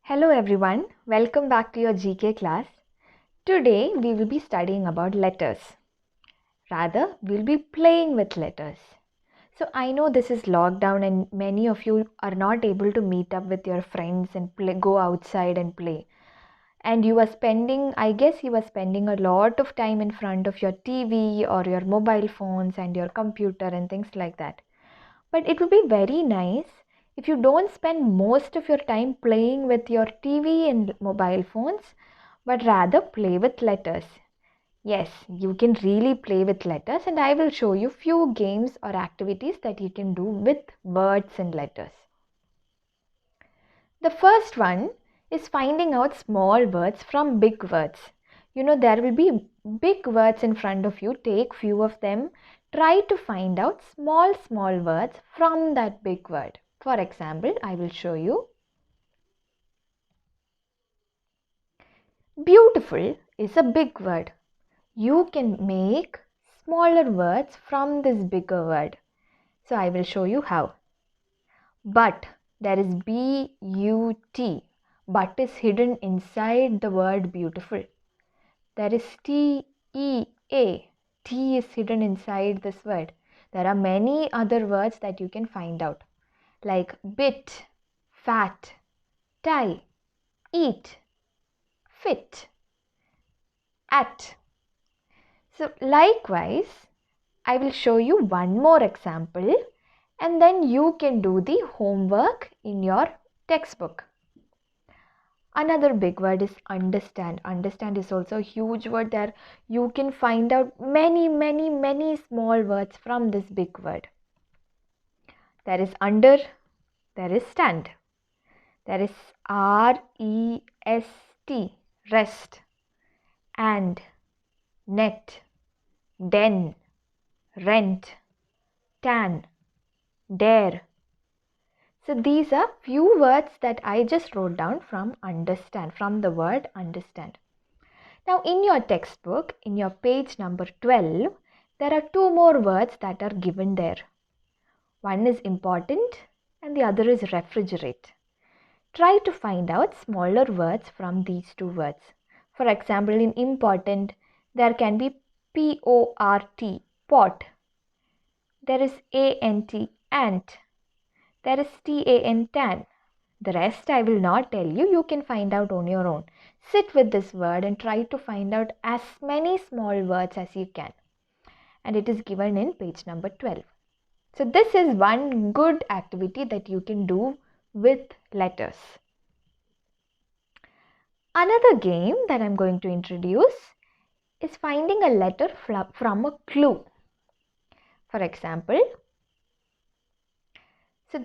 Hello everyone, welcome back to your GK class. Today we will be studying about letters. Rather, we'll be playing with letters. So I know this is lockdown and many of you are not able to meet up with your friends and go outside and play. And I guess you are spending a lot of time in front of your TV or your mobile phones and your computer and things like that. But it would be very nice if you don't spend most of your time playing with your TV and mobile phones, but rather play with letters. Yes, you can really play with letters, and I will show you few games or activities that you can do with words and letters. The first one is finding out small words from big words. There will be big words in front of you. Take few of them. Try to find out small words from that big word. For example, I will show you. Beautiful is a big word. You can make smaller words from this bigger word. So I will show you how. But, there is B-U-T. But is hidden inside the word beautiful. There is T-E-A. T is hidden inside this word. There are many other words that you can find out, like bit, fat, tie, eat, fit, at. So likewise, I will show you one more example and then you can do the homework in your textbook. Another big word is understand. Understand is also a huge word. There you can find out many small words from this big word. There is under, there is stand. There is R-E-S-T, rest. And, net, den, rent, tan, dare. So these are few words that I just wrote down from understand, from the word understand. Now in your textbook, in your page number 12, there are two more words that are given there. One is important and the other is refrigerate. Try to find out smaller words from these two words. For example, in important, there can be P-O-R-T, pot. There is A-N-T, ant. There is T-A-N, tan. The rest I will not tell you. You can find out on your own. Sit with this word and try to find out as many small words as you can. And it is given in page number 12. So this is one good activity that you can do with letters. Another game that I'm going to introduce is finding a letter from a clue. For example, so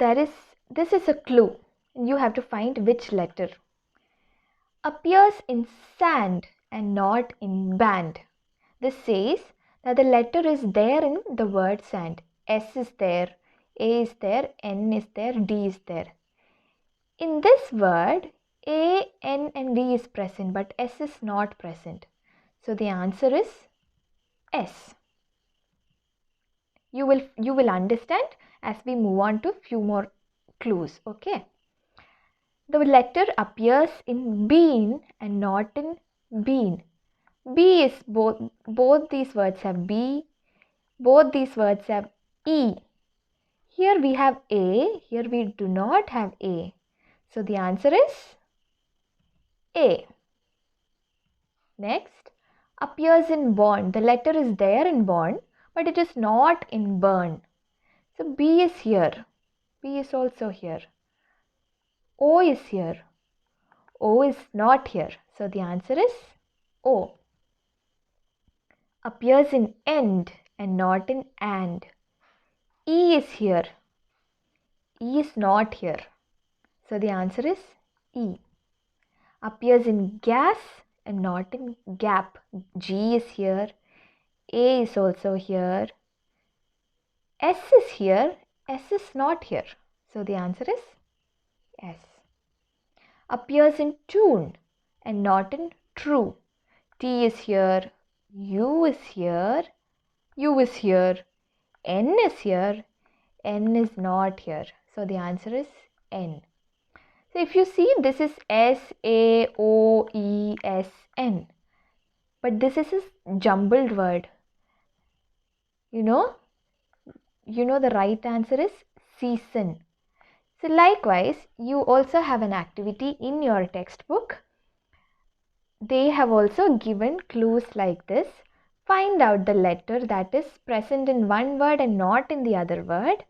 this is a clue. You have to find which letter. Appears in sand and not in band. This says that the letter is there in the word sand. S is there, A is there, N is there, D is there. In this word, A, N and D is present but S is not present. So the answer is S. You will understand as we move on to few more clues, okay? The letter appears in bean and not in bean. B is both these words have B, both these words have E. Here we have A, here we do not have A. So the answer is A. Next, appears in born. The letter is there in born, but it is not in burn. So B is here. B is also here. O is here. O is not here. So the answer is O. Appears in end and not in and. E is here. E is not here. So the answer is E. Appears in gas and not in gap. G is here. A is also here. S is here. S is not here. So the answer is S. Appears in tune and not in true. T is here. U is here. U is here. N is here. N is not here. So the answer is N. So if you see, this is SAOESN, but this is a jumbled word. You know the right answer is season. So likewise, you also have an activity in your textbook. They have also given clues like this. Find out the letter that is present in one word and not in the other word,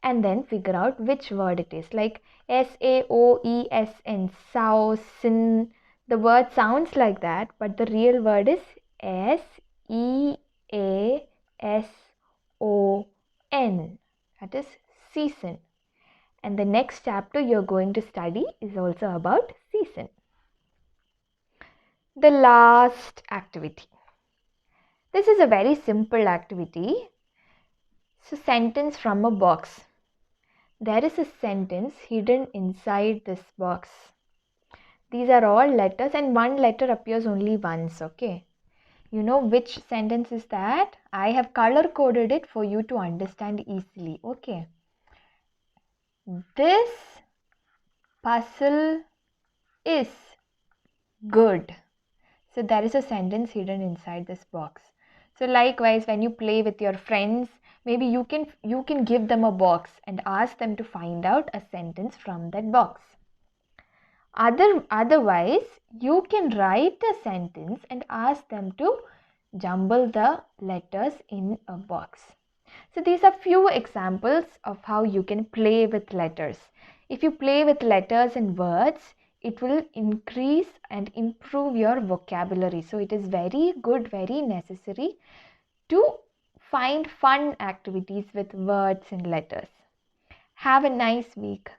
and then figure out which word it is. Like SAOESN, Sausen. The word sounds like that, but the real word is SEASON. That is season. And the next chapter you're going to study is also about season. The last activity. This is a very simple activity. So, sentence from a box. There is a sentence hidden inside this box. These are all letters and one letter appears only once, okay? You know which sentence is that? I have color coded it for you to understand easily, okay? This puzzle is good. So there is a sentence hidden inside this box. So likewise, when you play with your friends, maybe you can give them a box and ask them to find out a sentence from that box. Otherwise, you can write a sentence and ask them to jumble the letters in a box. So these are few examples of how you can play with letters. If you play with letters and words, it will increase and improve your vocabulary. So it is very good, very necessary to find fun activities with words and letters. Have a nice week.